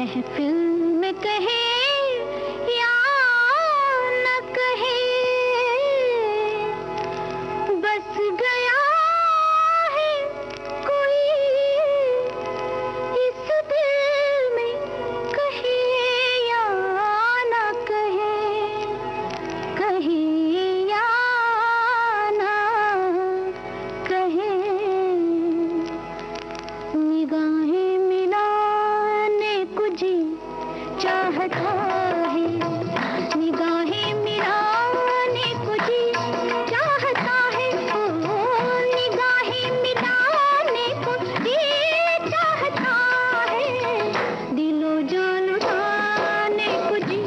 महफिल में कहे या न कहे, बस गया है कोई इस दिल में, कहे या न कहे, कहे या न कहे। निगाहें मिलाने को जी चाहता है, निगाहें मिलाने को जी चाहता है, ओ निगाहें मिलाने को जी चाहता है, दिलो जान लुटाने को जी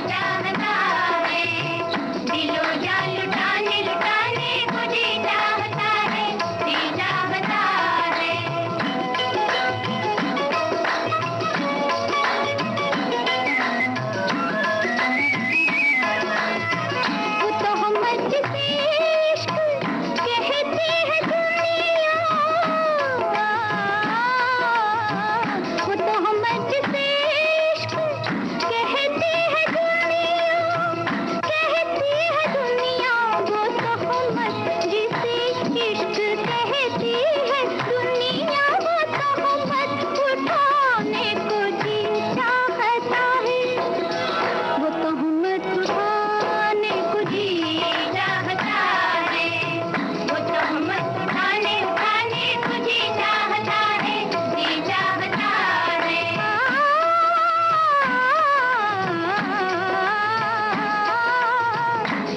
चाहता है, दिलो जान लुटाने को जी चाहता है, जी चाहता है। वो तो हम जिसे इश्क कहते हैं दुनिया, वो तो हम जिसे इश्क कहते हैं दुनिया, कहती है दुनिया, वो तो हम जिसे इश्क कहती है दुनिया, वो तो हम उठाने को जी चाहता है, वो तो हम उठाने को जी चाहता है, वो तो हम उठाने को जी चाहता है, जी चाहता है।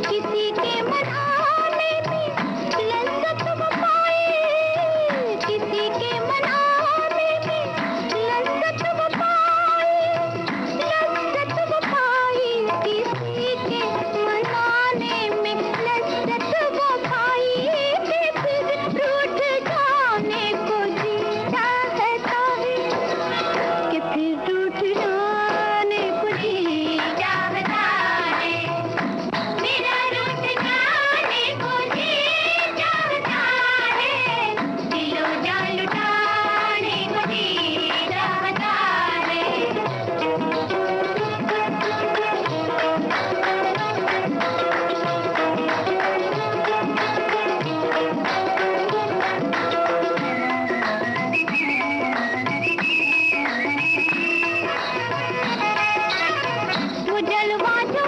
किसी के मनाने में लज्जत वो पाए, किसी के मनाने में लज्जत वो पाए, लज्जत वो पाए, किसी के मनाने में लज्जत वो पाए, फिर रूठ जाने को जी चाहता है, कि फिर रूठ जाने को जी चाहता है, मेरा रूठ जाने को जी चाहता है, दिलो जान लुटाने को जी चाहता है। वो जलवा जो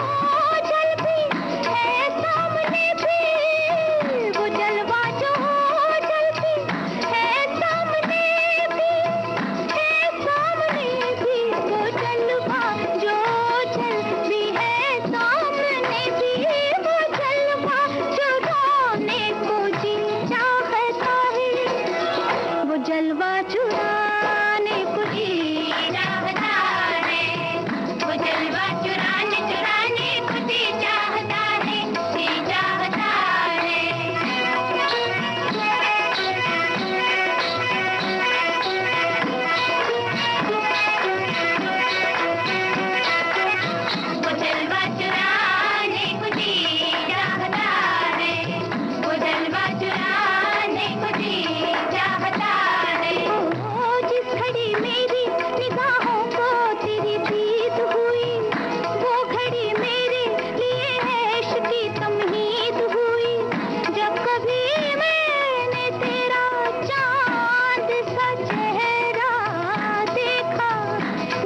जल भी है सामने भी, वो जलवा जो जल भी है सामने भी, है सामने भी, वो जलवा जो जल भी है सामने भी, वो जलवा चुराने को जी चाहता है, वो जलवा चुराने को जी चाहता है, वो जलवा चुराने को जी चाहता है, जी चाहता है। वो जलवा चुराने को जी चाहता है, वो जलवा चुराने को जी चाहता है। ओ जिस घड़ी मेरी निगाहों को तेरी दीद हुई, वो घड़ी मेरे लिए ऐश की तमहीद हुई, जब कभी मैंने तेरा चांद सा चेहरा देखा,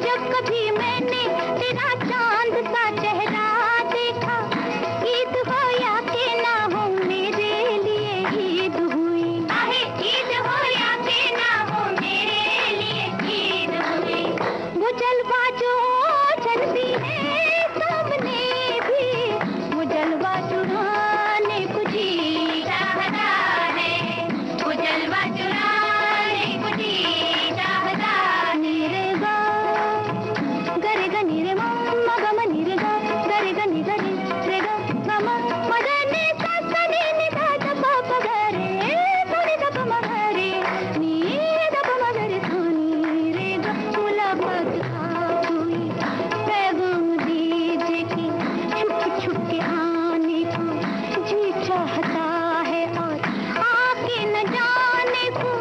जब कभी मैंने तेरा चांद सा चेहरा देखा, ईद हो या के ना हो मेरे लिए ईद हुई, ईद हो या के ना हो मेरे लिए ईद हुई। वो जलवा जो जलती है सामने भी, वो जलवा चुराने को जी चाहता है, वो जलवा चुराने को जी चाहता है। नीरे गा गरे ग नीरे म ग म नीरे गा गरे ग नी ग रे ग ग म म ग नी सा सा नी नी धा ध प प ग रे सा नी ध प म ग रे नी ध प म ग रे सा नी रे ग। मुलाकात आप हुई, पैगाम दीजिए कि छुप छुप के आने को जी चाहता है, और आके न जाने को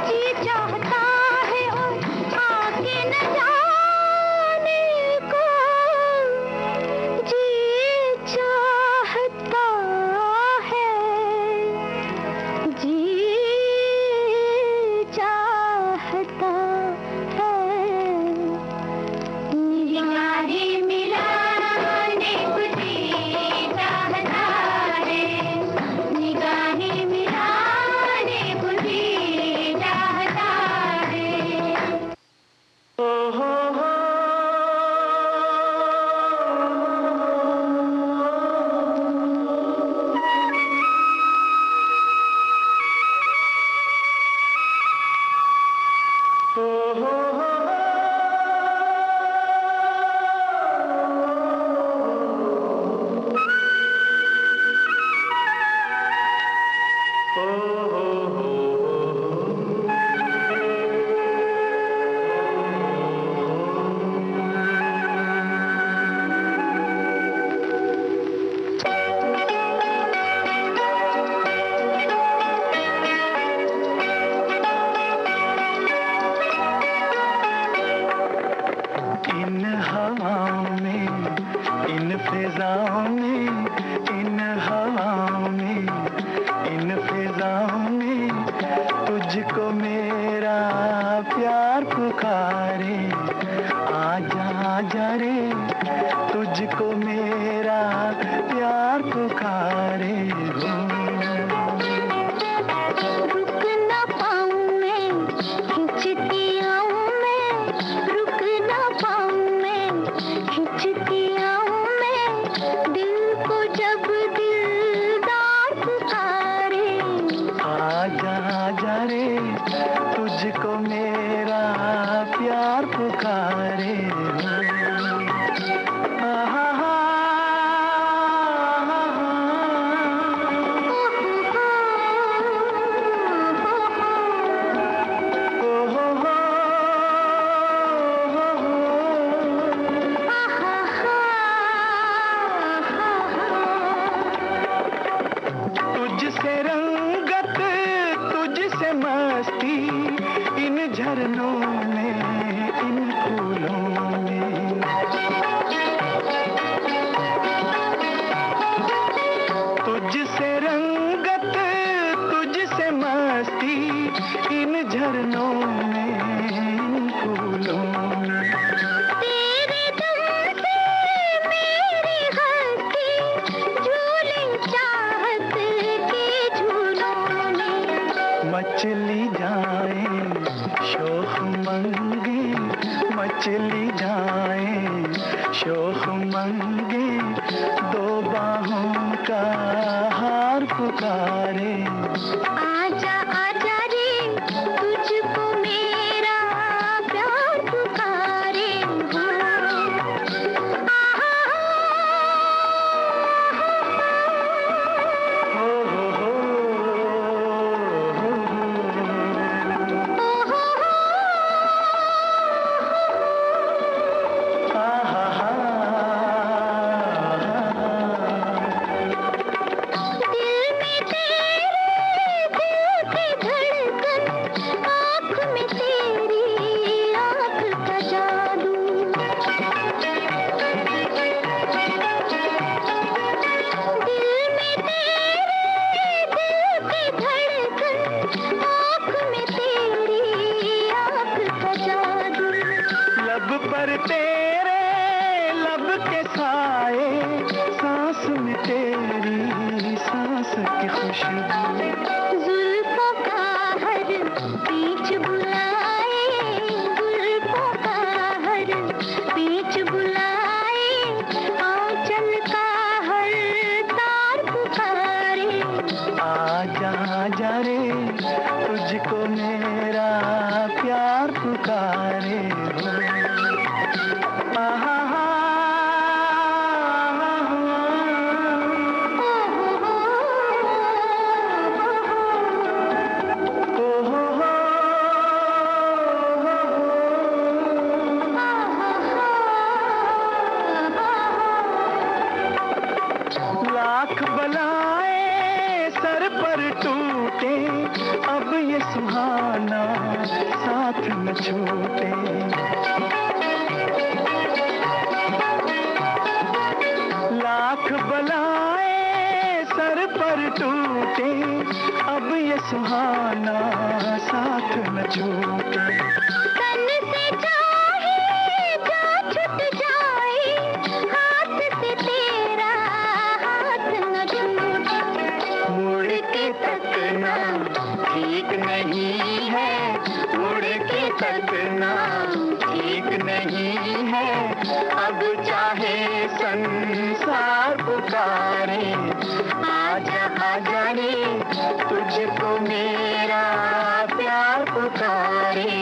जी चाहता है, और आके न जाने इन हवाओं में, इन फिजाओं में, इन हवाओं में, इन फिजाओं में तुझको मेरा प्यार पुकारे। आजा आजा रे, तुझको मेरा प्यार पुकारे। रुक ना पाऊं मैं, हिचकी आऊं मैं, रुक ना पाऊं मैं, हिचकी आऊं मैं, दिल को जब दिलदार पुकारे। आजा आजा रे, तुझको मेरा प्यार पुकारे। तुझसे रंगत, तुझसे मस्ती, इन झरनों में, इन फूलों में। तुझसे रंगत, तुझसे मस्ती, इन झरनों में, इन फूलों में। तेरे दम से मेरी हस्ती झूले चाहत के झूलों में। मचली जाए शोख मंगे, मचली जाए शोख मंगे, दो बाहों का हार पुकारे। आजा आजा रे, तुझको मेरा प्यार पुकारे। लब पर तेरे लब के साए, सांस में तेरी सांस की खुशबू। जुल्फों का हर बीच बुलाए, जुल्फों का हर बीच बुलाए, आंचल का हर तार पुकारे। आजा आजा रे, तुझको मेरा प्यार पुकारे। लाख बलाएं सर पर टूटे, अब ये सुहाना साथ न छूटे। लाख बलाएं सर पर टूटे, अब ये सुहाना साथ न छूटे। तन से चाहे जा छूट जाए, हाथ से तेरा हाथ न छूटे। मुड़ के तकना ठीक नहीं है, मुड़ के तकना ठीक नहीं है, अब चाहे संसार पुकारे। आजा आजा रे, तुझको मेरा प्यार पुकारे।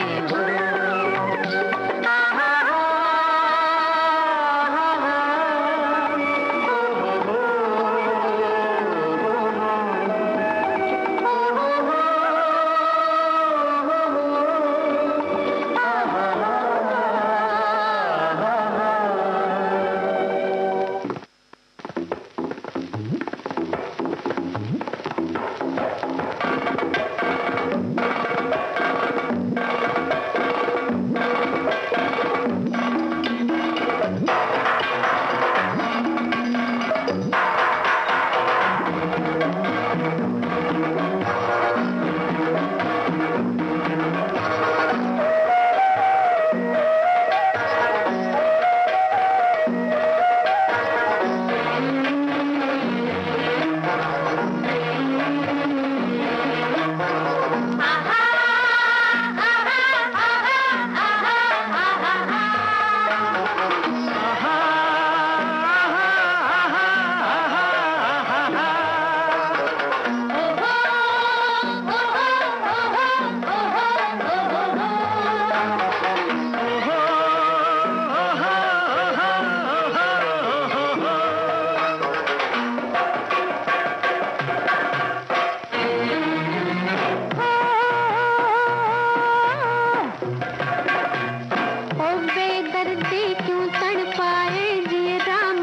बेदर्दी क्यों तड़पाए जिए राम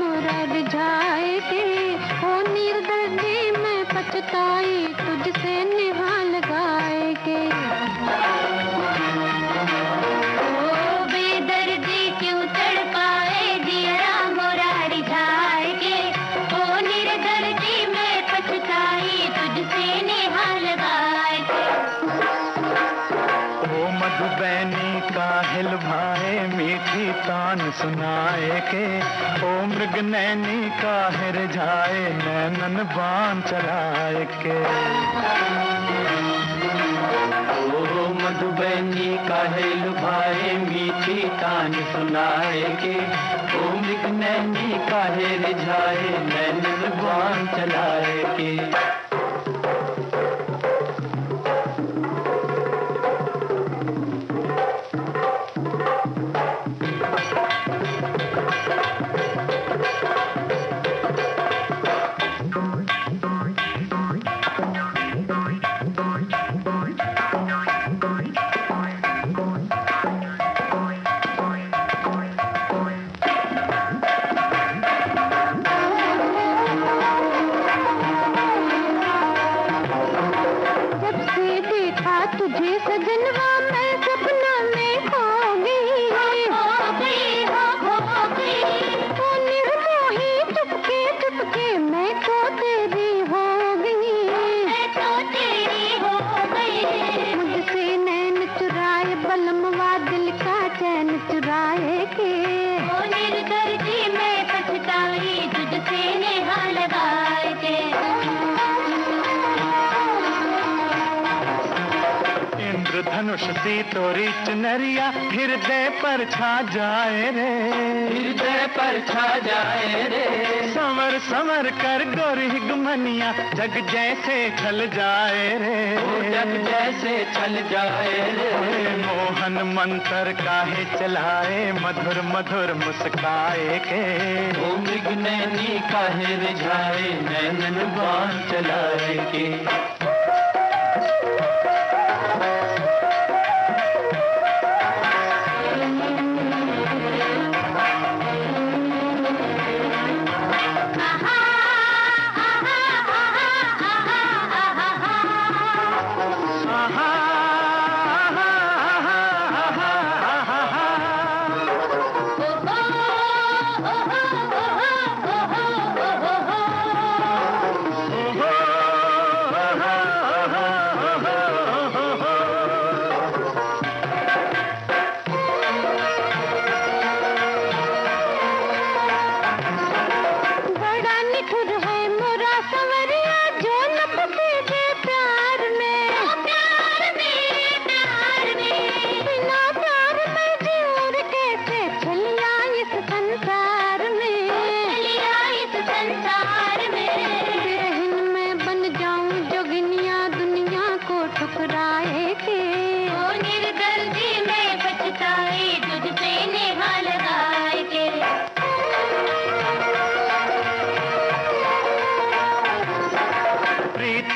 रिझाए के। ओ निर्दर्दी मैं पछताई तुझसे निभा लगाए के। ओ बेदर्दी क्यों तड़पाए जिए राम रिझाए के। ओ निर्दर्दी मैं पछताई तुझसे निभा लगाए के। ओ मधुबैनी काहिल भाए मीठी तान सुनाए के। ओ मृग नैनी काहे रिझाए नैनन बाण चलाए के। ओ मधुबैनी काहिल भाए मीठी तान सुनाए के। ओ मृग नैनी काहे रिझाए नैनन बाण चलाए के। तुझे सजनवा मैं सपना में खो गई। ओ निर्मोही चुपके मैं तो तेरी हो गई। मुझसे नैन चुराए बलमवा दिल का चैन चुराए के। ओ निर्दर्दी मैं पछताई तुझसे नेहा लगाए के। धनुष सी तोरी चुनरिया हृदय पर छा जाए रे। हृदय पर छा जाए रे। समर समर कर गोरी गुमनिया जग जैसे छल जाए रे। जग जैसे छल जाए रे। मोहन मंत्र काहे चलाए मधुर मधुर मुस्काए के। ओ मृग नैनी काहे रिझाए नैनन बाण चलाए के।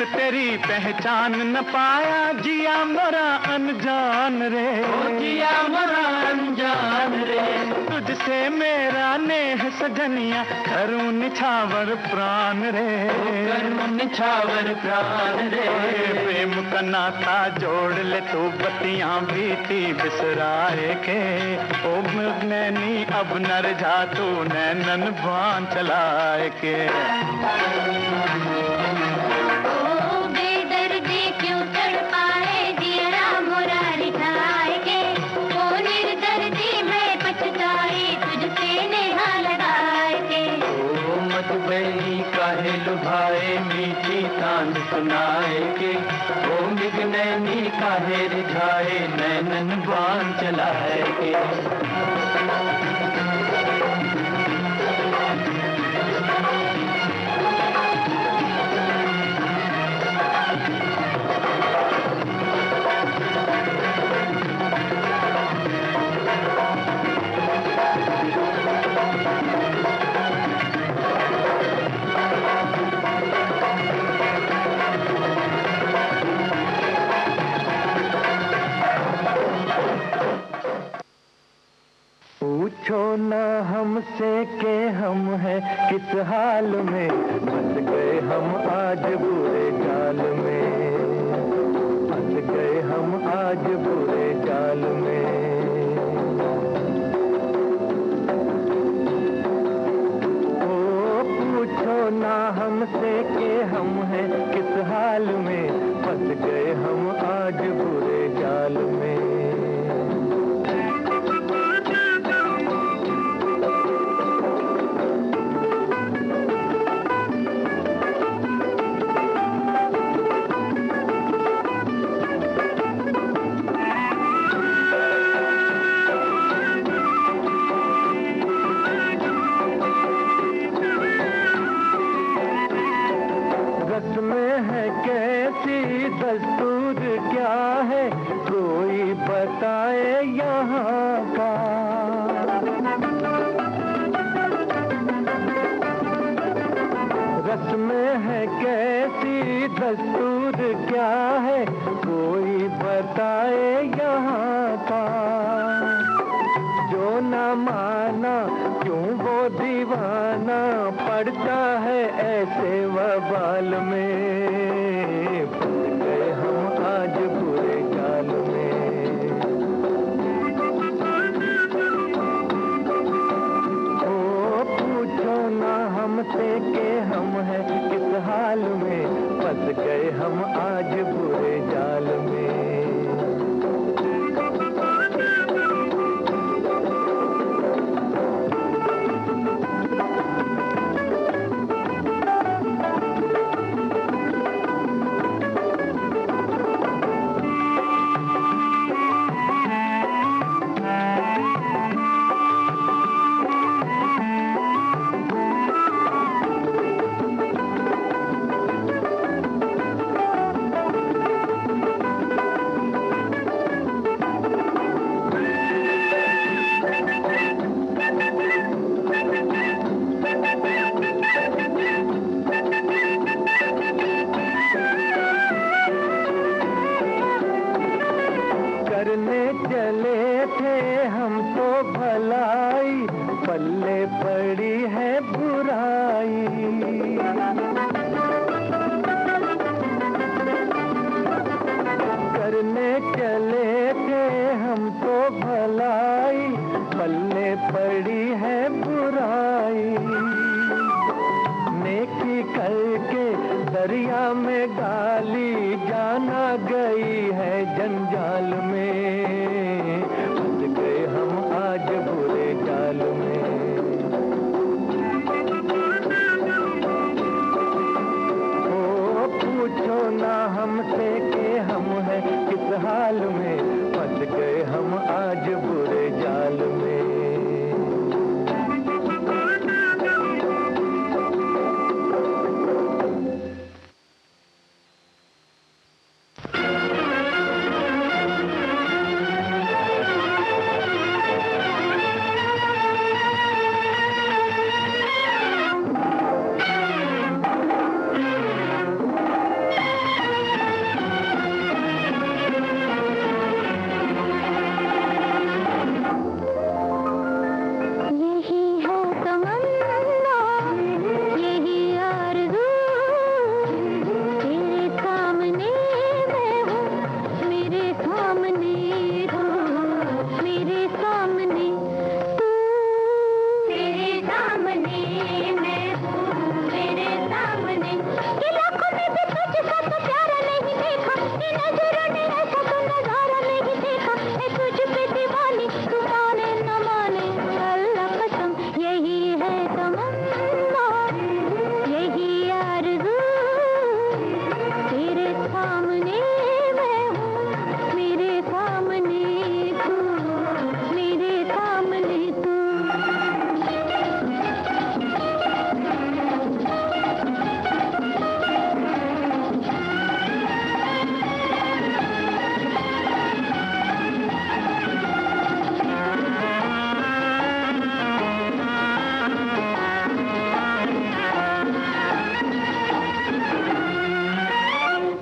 तेरी पहचान न पाया जिया मोरा अनजान रे। जिया मोरा अनजान रे। तुझसे मेरा नेह सजनिया करूं निछावर प्राण रे। करूं निछावर प्राण रे। प्रेम का नाता जोड़ ले तू बत्तियां बीती बिसराए के। ओ नैनी अब नर जा तू नैनन बाण चलाए के। लुभाए मीठी तान सुनाए के। ओ मृग नैनी काहे रिझाए नैनन बाण चलाए के। पूछो ना हमसे के हम हैं किस हाल में, फंस गए हम आज बुरे जाल में, फंस गए हम आज बुरे जाल में। ओ पूछो ना हमसे के हम हैं किस हाल में, फंस गए हम आज बुरे जाल में। दस्तूर क्या है कोई बताए यहाँ का, रस्में है कैसी दस्तूर क्या है कोई बताए यहाँ का। जो न माना क्यों वो दीवाना पड़ता है ऐसे वबाल में, आज बुरे जाल में। ओ पूछो ना हमसे के हम हैं किस हाल में, फंस गए हम आज बुरे जाल में। पल्ले पड़ी है बुराई, करने चले थे हम तो भलाई, पल्ले पड़ी है बुराई। नेकी करके दरिया में डाली जाना गई है जंजाल में, फंस गए हम आज बुरे जाल में। ओ पूछो ना हमसे के हम हैं किस हाल में, फंस गए हम आज बुरे जाल में।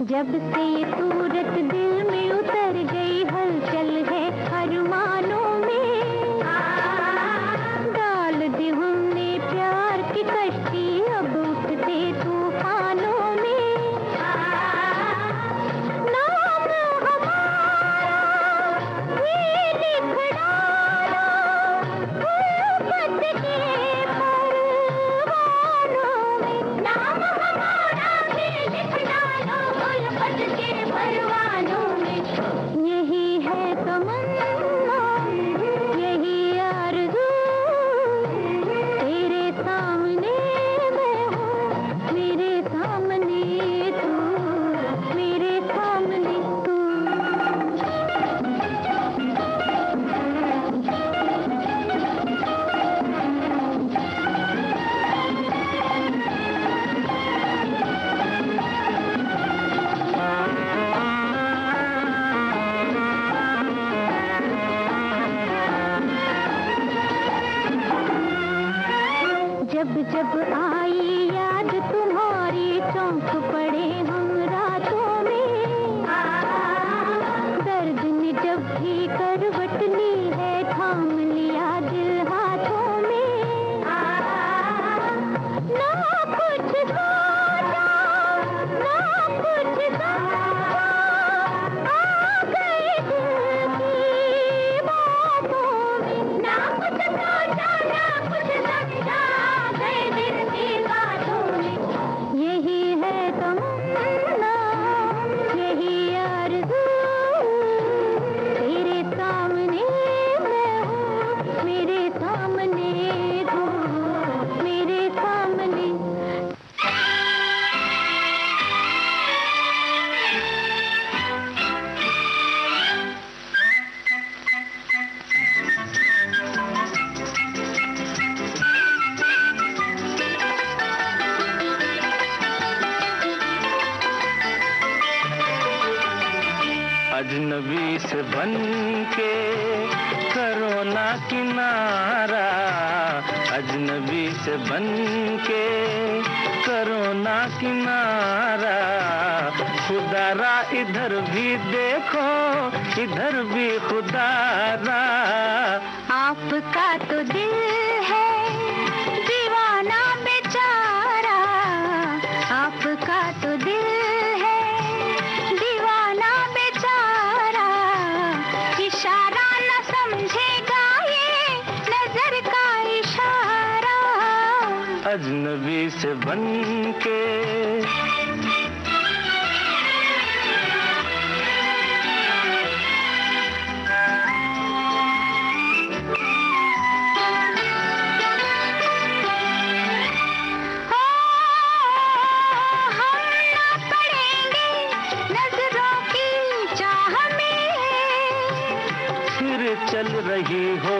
जब से ये सूरत दिल में उतर गई, हलचल है अरमानों में। जब जब आई याद तुम्हारी चौंक पड़े हम रातों में, दर्द ने जब भी करवट ली है थाम लिया दिल हाथों में। ना कुछ सोचा ना कुछ समझा, आ गए दिल की बातों में। ना कुछ सोचा ना कुछ समझा, यही है तमन्ना यही आरज़ू, तेरे सामने मैं हूँ मेरे सामने तू मेरे सामने। अजनबी से बन के करो ना किनारा, अजनबी से बन के करो ना किनारा। खुदारा इधर भी देखो इधर भी खुदारा। आपका तो दिल है दीवाना बेचारा, आपका तो दिल है दीवाना बेचारा। इशारा न समझेगा ये नजर का इशारा, अजनबी से बन के। चल रही हो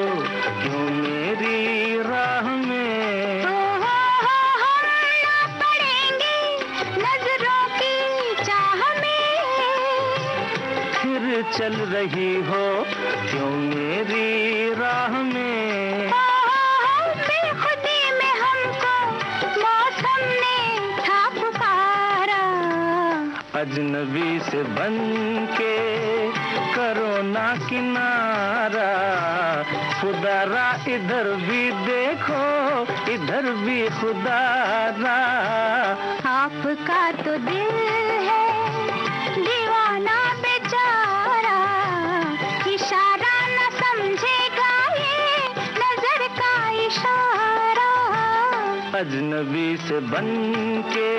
क्यों मेरी राह में, हम ना पड़ेंगे नजरों की चाह में। फिर चल रही हो क्यों मेरी राह में। बेखुदी में हमको मौसम ने था पुकारा, अजनबी से बन के करो ना किनारा। खुदारा इधर भी देखो इधर भी खुदारा। आपका तो दिल है दीवाना बेचारा, इशारा न समझेगा ये नजर का इशारा, अजनबी से बन के।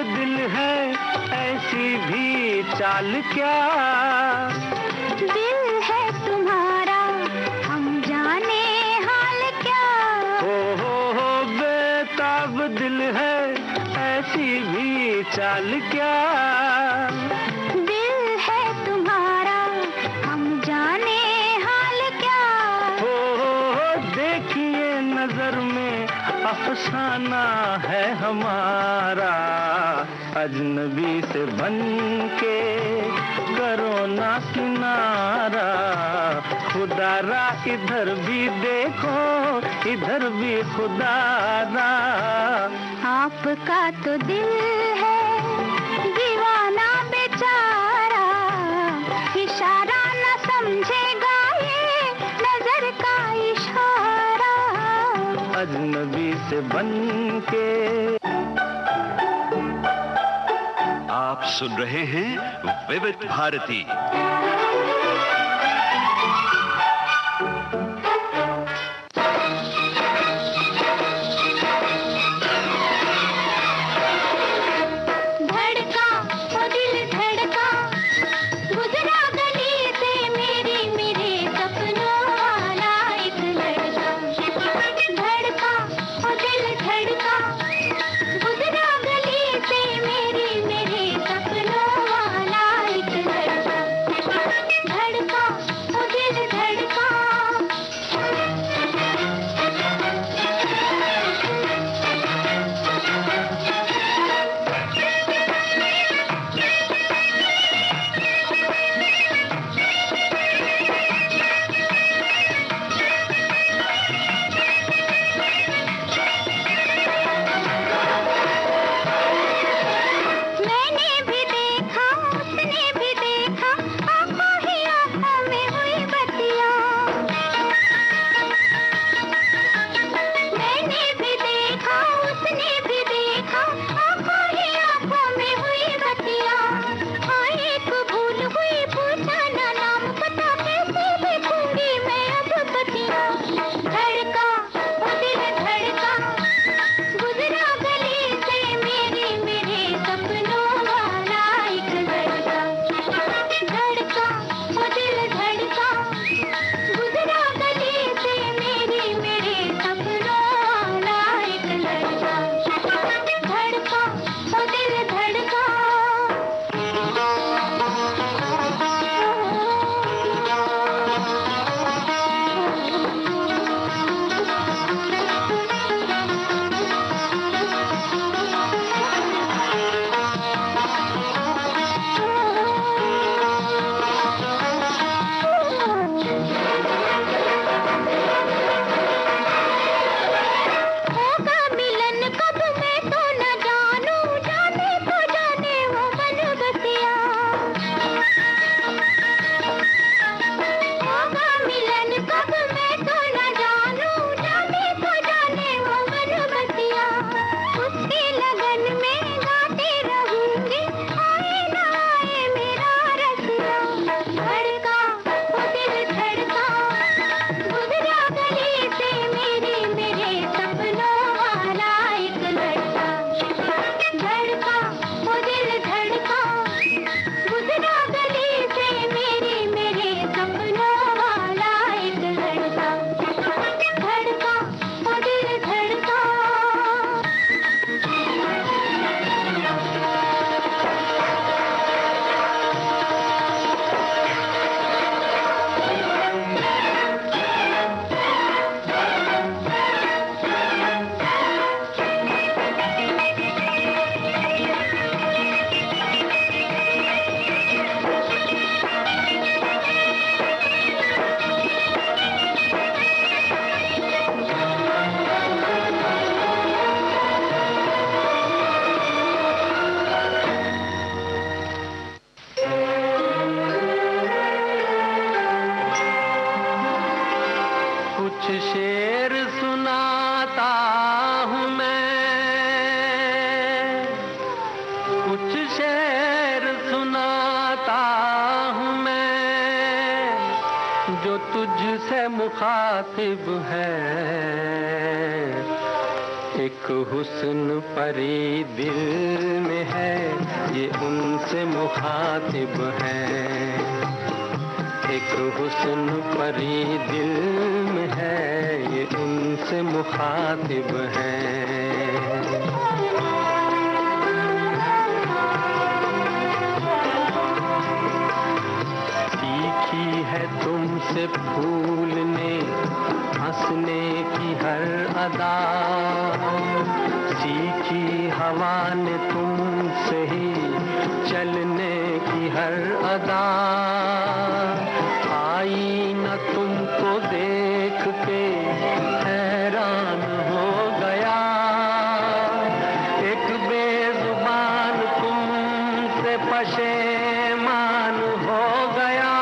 दिल है ऐसी भी चाल क्या, दिल है तुम्हारा हम जाने हाल क्या। हो बेताब दिल है ऐसी भी चाल क्या, दिल है तुम्हारा हम जाने हाल क्या। हो देखिए नजर में अफसाना है हमारा, अजनबी से बन के करो ना किनारा। खुदारा इधर भी देखो इधर भी खुदारा। आपका तो दिल है दीवाना बेचारा, इशारा न समझेगा ये नजर का इशारा, बनके। आप सुन रहे हैं विविध भारती। मुखातिब है, एक हुस्न परी दिल में है, ये उनसे मुखातिब है। एक हुस्न परी दिल में है, ये उनसे मुखातिब है। है तुमसे फूलने हंसने की हर अदा, सीखी हवा ने तुमसे ही चलने की हर अदा। आई न तुमको देख के हैरान हो गया, एक बेजुबान तुमसे पशेमान हो गया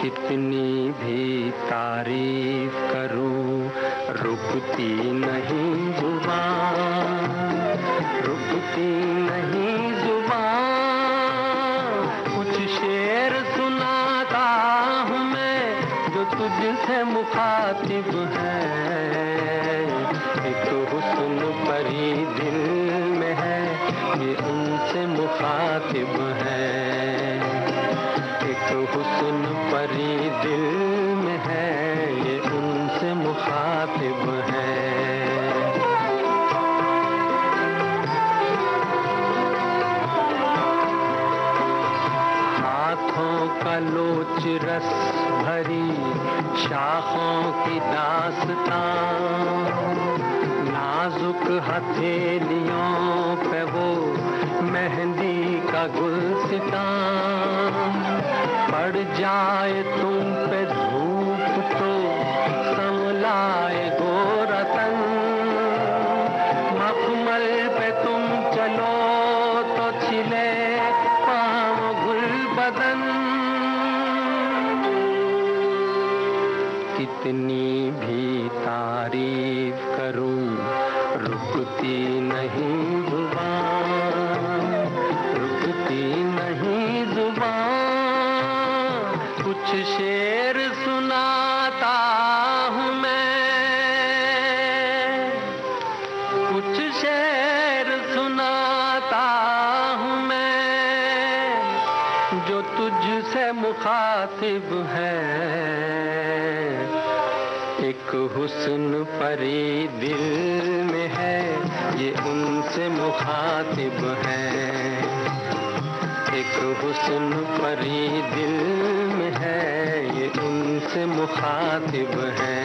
कि कितनी भी तारीफ करूं रुकती नहीं जुबान, रुकती नहीं जुबान। कुछ शेर सुनाता हूँ मैं जो तुझसे मुखातिब है। एक हुस्न परी दिल में है, ये उनसे मुखातिब है। एक हुस्न परी दिल में है, ये उनसे मुखातिब है। हाथों का लोच रस भरी शाखों की दास्तां, नाजुक हथेलियों पे वो मेहंदी का गुलसितां। पड़ जाए तुम पे धूप तो संभलाए गोरा तन, मखमल पे तुम चलो तो छिले पाँव गुल बदन। कितनी भी तारीफ करूं रुकती नहीं जुबान, रुकती नहीं जुबान। कुछ शेर सुनाता हूँ मैं, कुछ शेर सुनाता हूँ मैं जो तुझसे मुखातिब है। एक हुस्न परी दिल में है, ये उनसे मुखातिब है। एक हुस्न परी दिल में है, ये उनसे मुखातिब है।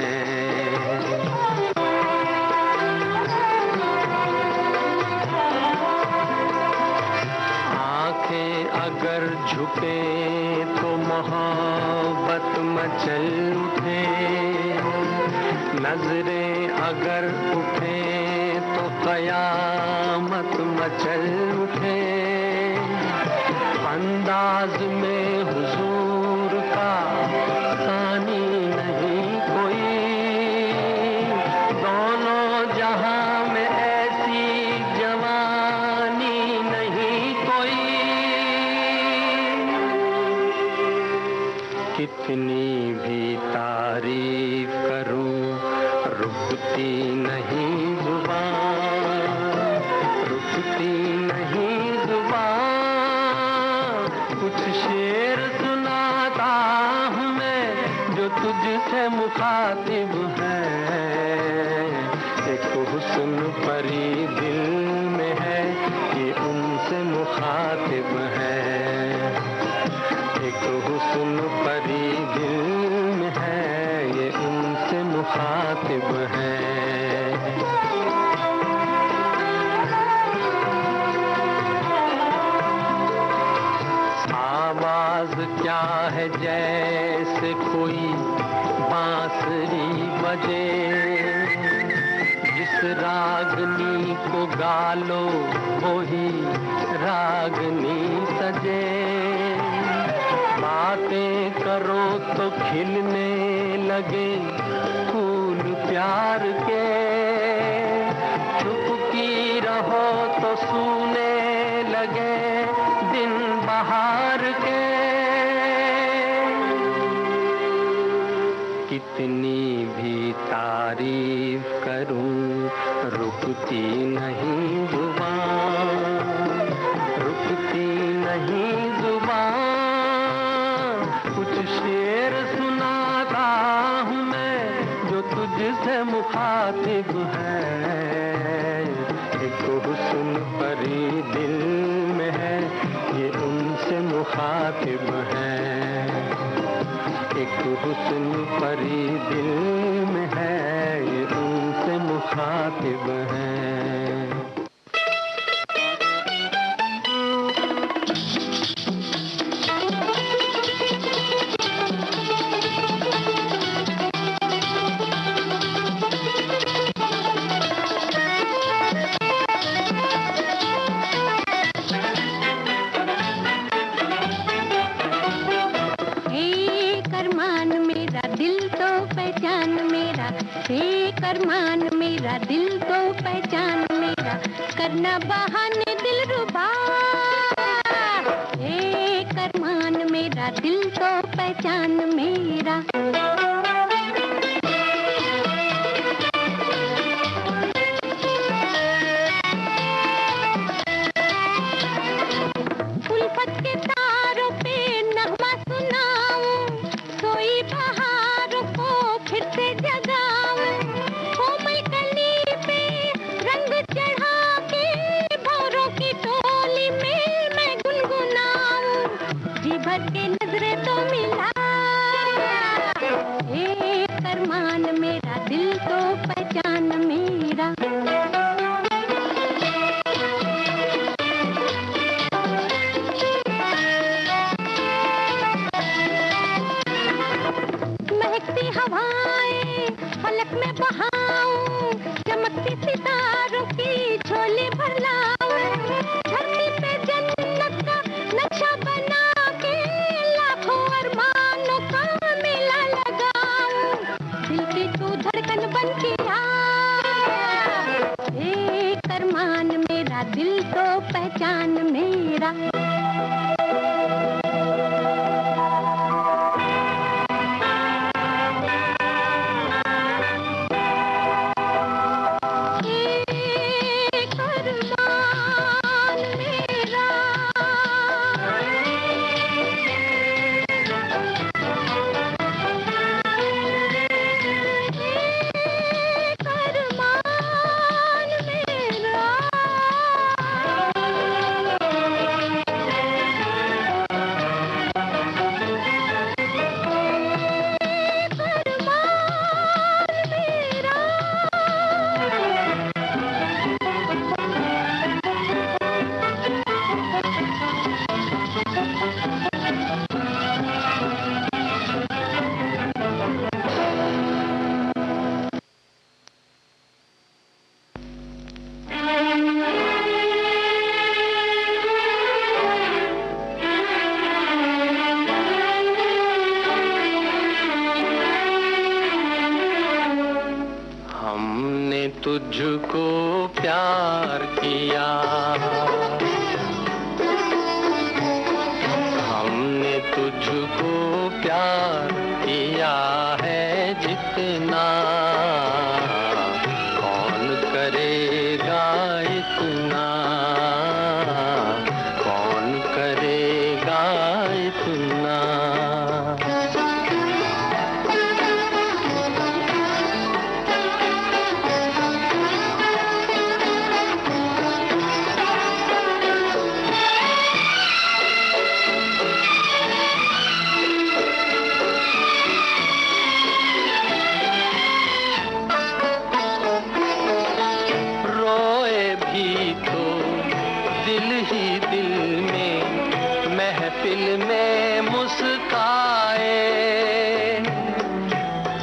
आंखें अगर झुके तो मोहब्बत मचल उठे, नजरें अगर उठे तो कयामत मचल उठे। अंदाज में हुजूर का सानी नहीं कोई, दोनों जहां में ऐसी जवानी नहीं कोई। कितनी भी तारीफ करूं रुकती नहीं जुबान, रुकती नहीं जुबान। कुछ शेर सुनाता हूँ मैं जो तुझसे मुखातिब है। एक हुस्न परी दिल में है, ये उनसे मुखातिब है। एक हुस्न परी दिल में है, ये उनसे मुखातिब है। आवाज क्या है जैसे कोई बांसुरी बजे, जिस रागनी को गालो वही रागनी सजे। बातें करो तो खिलने लगे फूल प्यार के, चुपकी रहो तो सूने लगे दिन बहार के। कितनी भी तारीफ करूं रुकती नहीं जुबान, रुकती नहीं जुबान। कुछ शेर सुनाता हूँ मैं जो तुझसे मुखातिब है। एक हुस्न परी दिल में है, ये उनसे मुखातिब है। एक हुस्न परी दिल में है, ये उनसे मुखातिब है। हे कर्मा एक अरमान मेरा, दिल तो पहचान मेरा, करना बहाने दिलरुबा। एक अरमान मेरा, दिल तो पहचान मेरा। उल्फत के तारों पे नगमा सुनाऊं, सोई बहारों को फिर से जगाऊं, कोमल कली पे रंग चढ़ा के भौरों की टोली में मैं गुनगुनाऊं, जी भर के नजरे तो मिला। एक अरमान मेरा, दिल तो पहचान मेरा। महकती हवाएं पलक में बहाऊं, चमकती सितारों की झोली भर लाऊं, धरती पे जन्नत का नक्शा बना के लाखों अरमानों का मेला लगाऊं, दिल की तू धड़कन बन के आ। एक अरमान मेरा, दिल तो पहचान मेरा। तुझको प्यार किया, हमने तुझको प्यार किया है जितना, कौन करेगा इतना, कौन करेगा इतना।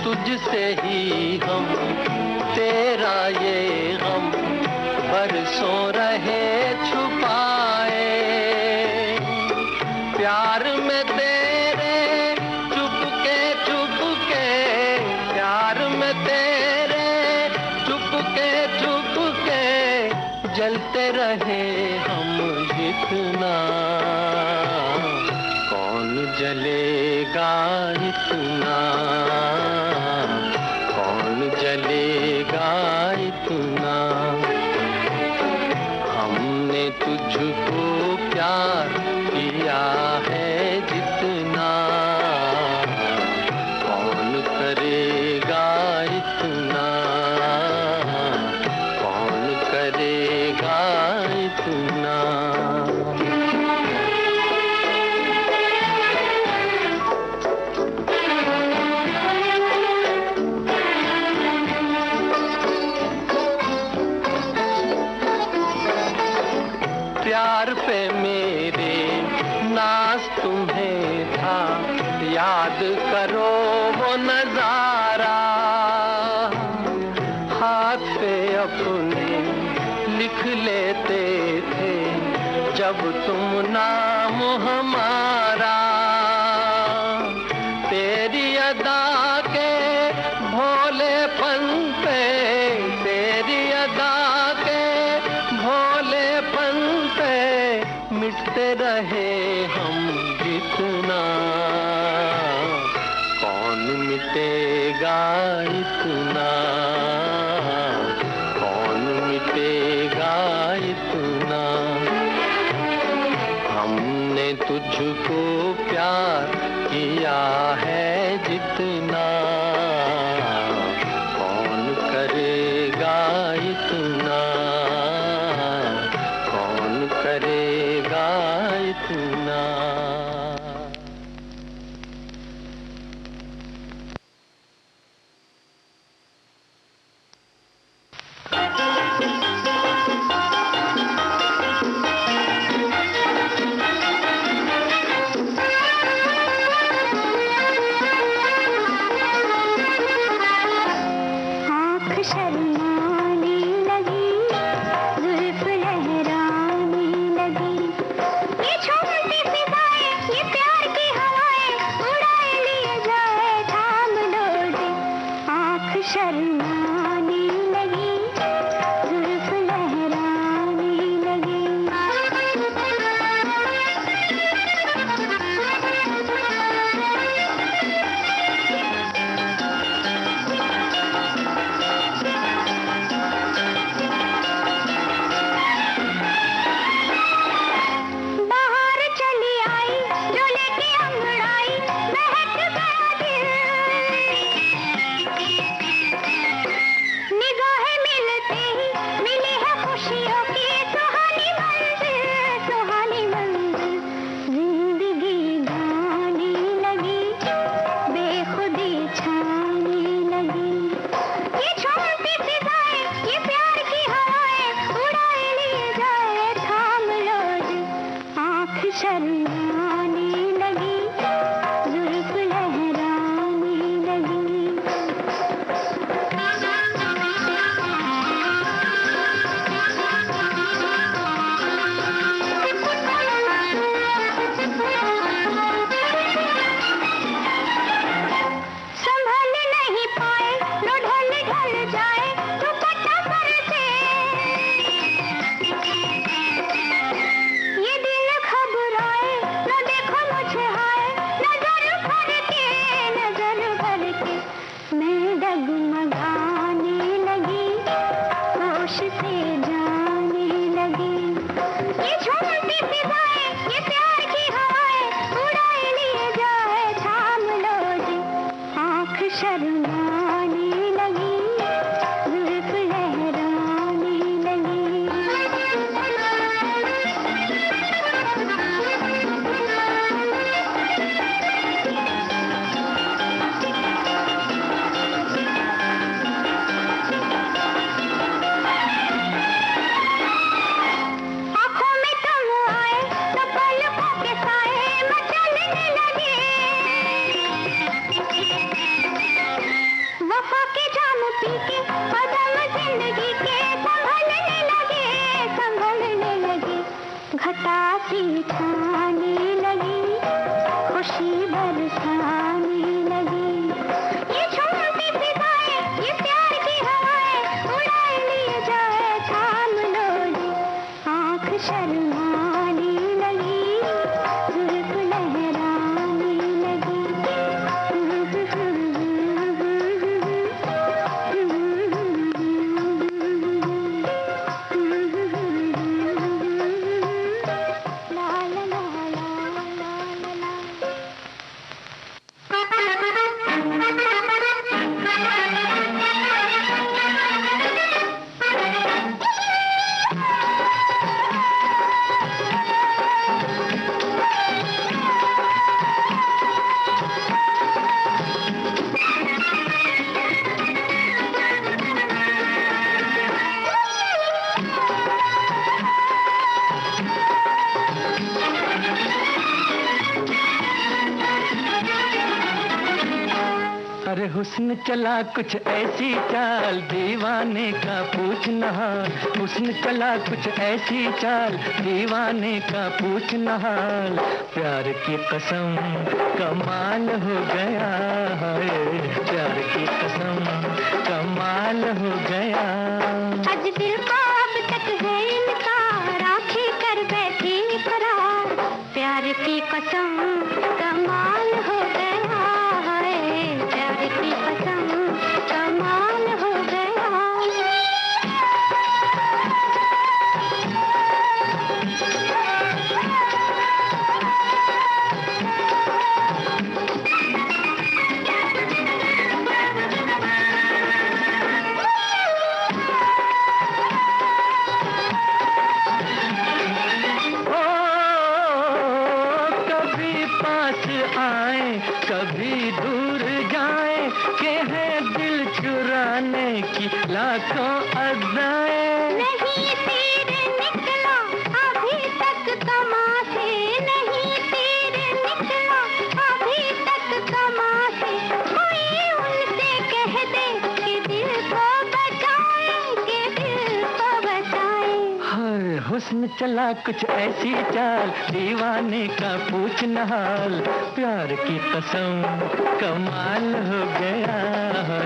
तुझसे ही हम तेरा ये गम बरसों रहे छुपाए, प्यार में तेरे चुपके चुपके, प्यार में तेरे चुपके चुपके जलते रहे हम जितना, कौन जलेगा इतना, कौन जलेगा इतना। हमने तुझको प्यार किया है जितना, कौन करेगा इतना, कौन करेगा इतना। प्यार पे मेरे नाज तुम्हें था, याद करो वो नजारा, हाथ पे अपने लिख लेते थे जब तुम नाम हमारा, तेरी अदा के भोलेपन मिटेगा इतना, कौन मिटेगा इतना। हमने तुझको प्यार किया है जितना, कौन करेगा इतना, कौन करेगा इतना। अरे हुस्न चला कुछ ऐसी चाल, दीवाने का पूछना हाल। हुस्न चला कुछ ऐसी चाल, दीवाने का पूछना हाल। प्यार की कसम कमाल हो गया है, प्यार की कसम कमाल हो गया। आज दिल को अब तक है इनकार, आंखें कर बैठी करार। प्यार की कसम कमाल हो गया है। की लाखों अदाएं। नहीं तीर निकला अभी तक कमा से, नहीं तीर निकला अभी तक कमा से, कोई उनसे कह दे कि दिल को बचाए, कि दिल को बचाए। हाय हुस्न चला कुछ ऐसी चाल, दीवाने का पूछना हाल, प्यार की कसम कमाल हो गया है।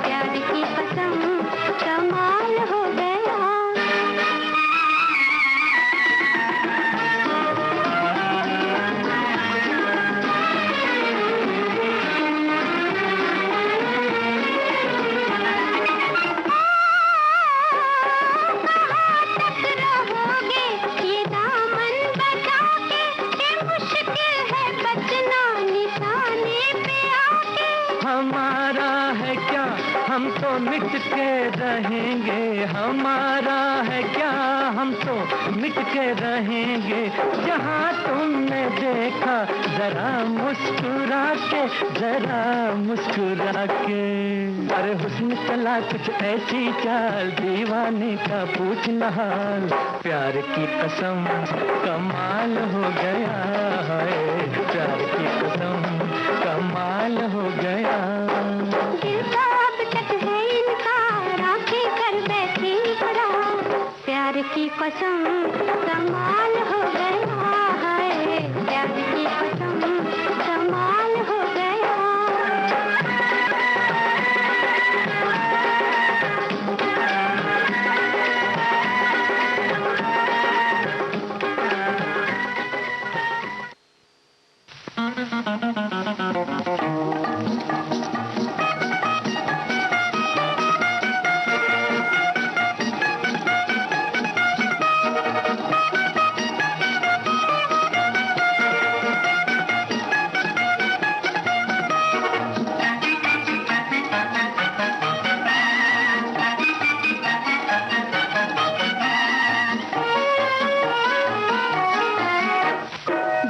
प्यार की कसम कमाल हो गया। कहाँ तक रहोगे ये दामन बचा के, ये मुश्किल है बचना निशाने पे आके। हमारा है क्या हम तो मिट के रहेंगे, हमारा है क्या हम तो मिट के रहेंगे। जहाँ तुमने देखा जरा मुस्कुरा के, जरा मुस्कुरा के। अरे हुस्न चला कुछ ऐसी चाल, दीवाने का पूछना हाल, प्यार की कसम कमाल हो गया है। प्यार की कसम कमाल हो गया। दिल का अब तक है इनकार, आंखें कर बैठी फरार, प्यार की कसम कमाल हो गया है। प्यार की कसम कमाल हो गया।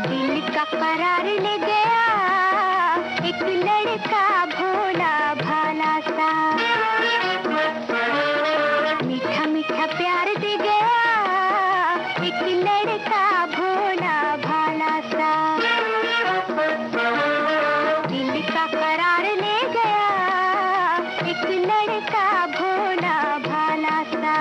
दिल का करार ले गया एक लड़का भोला भाला सा, मीठा मीठा प्यार दे गया एक लड़का भोला भाला सा। दिल का करार ले गया एक लड़का भोला भाला सा।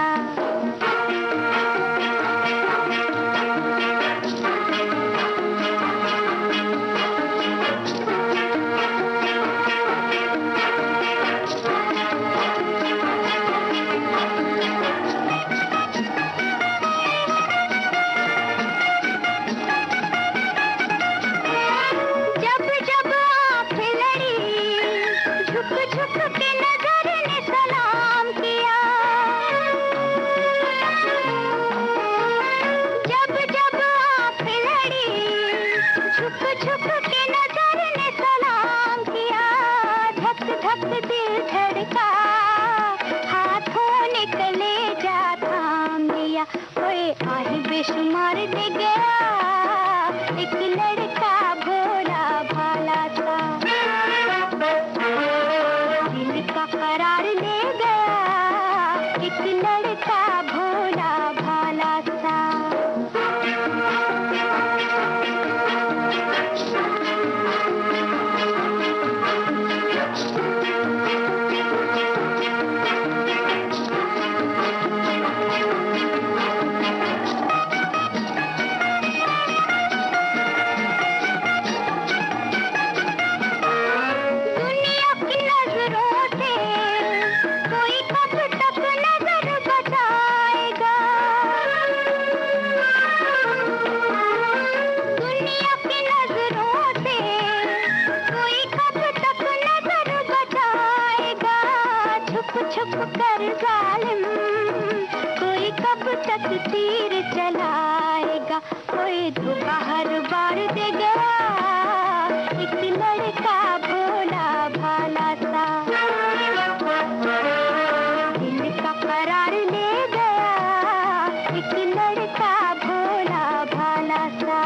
जब जब आँखें लड़ी झुक झुक के नजर ने सलाम किया। जब जब आँखें लड़ी झुक झुक के नजर ने सलाम किया। धक धक दिल धड़का, हाथों ने कलेजा थाम लिया। ओए आही बेशुमार दे गया एक लड़का भोला भाला सा। दिल का करार ले गया एक लड़का भोला भाला सा। दुनिया की नजरों से कोई कब तक नजर बचाएगा। दुनिया की नजरों से कोई कब तक नजर बचाएगा। छुप छुप कर जालिम कोई कब तक तीर चलाएगा। कोई धोखा हर बार दे गया एक लड़का भोला भाला सा। दिल का करार ले गया एक लड़का भोला भाला सा।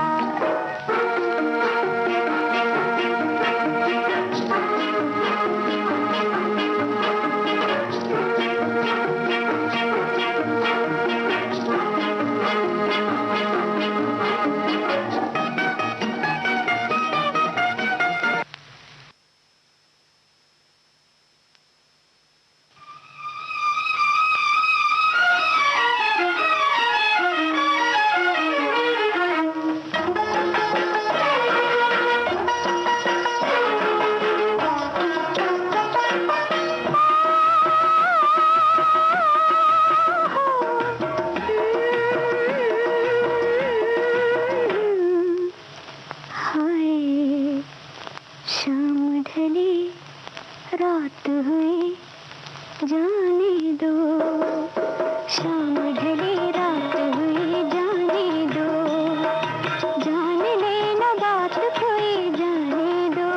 रात हुई जाने दो, शाम ढली रात हुई जाने दो, जान लेना बात कोई जाने दो।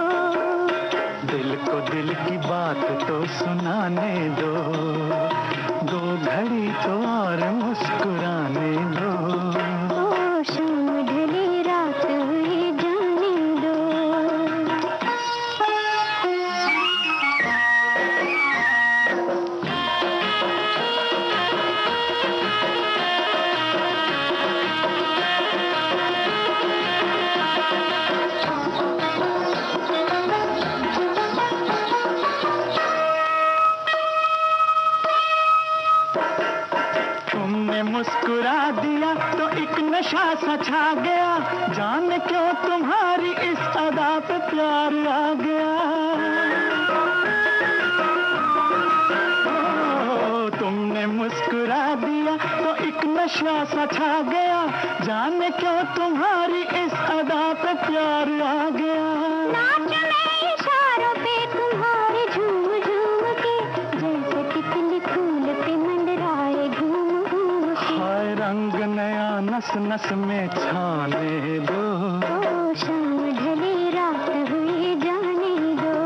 दिल को दिल की बात तो सुनाने दो, दो घड़ी तो और मुस्कुराने दो। ओ शाम ढली रात हुई जाने दो। तुमने मुस्कुरा दिया तो एक नशा सा छा गया, जाने क्यों तुम्हारी इस अदा पे प्यार आ गया। ओ, तुमने मुस्कुरा दिया तो एक नशा सा छा गया, जाने क्यों तुम्हारी इस अदा पे प्यार आ गया। नाच में इशारों पे तुम्हारे झूम झूम के, जैसे तितली फूल पे मंडराए घूम घूम के। हाय रंग नया नस नस में छाने दो। ओ शाम ढली रात हुई जाने दो।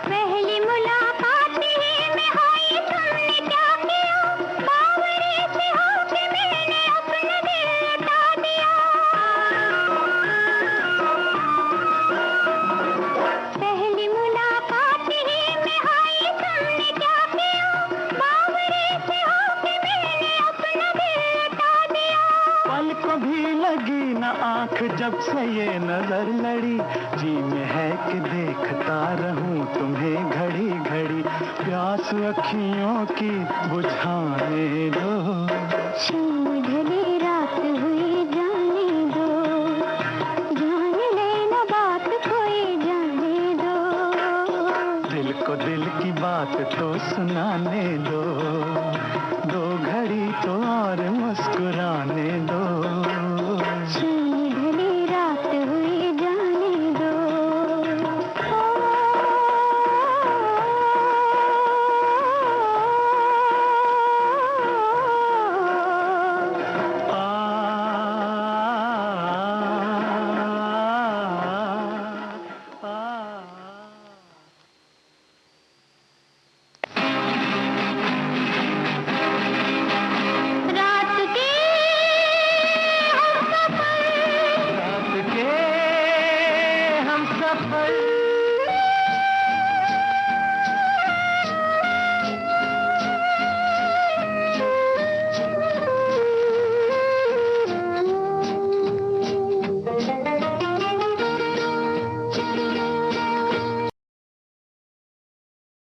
पहली मुलाकात ही में हाय तुमने क्या किया, बावरे से होके मैंने अपना दिल लुटा दिया। पहली मुलाकात ही में हाय तुमने क्या किया, बावरे से होके मैंने अपना दिल लुटा दिया। पल को भी लगी न आंख जब से ये नजर लड़ी, जी में है कि देखता रहूं तुम्हें घड़ी घड़ी, प्यास अखियों की बुझाने दो। शाम ढली रात हुई जाने दो, जान लेना बात कोई जाने दो। दिल को दिल की बात तो सुनाने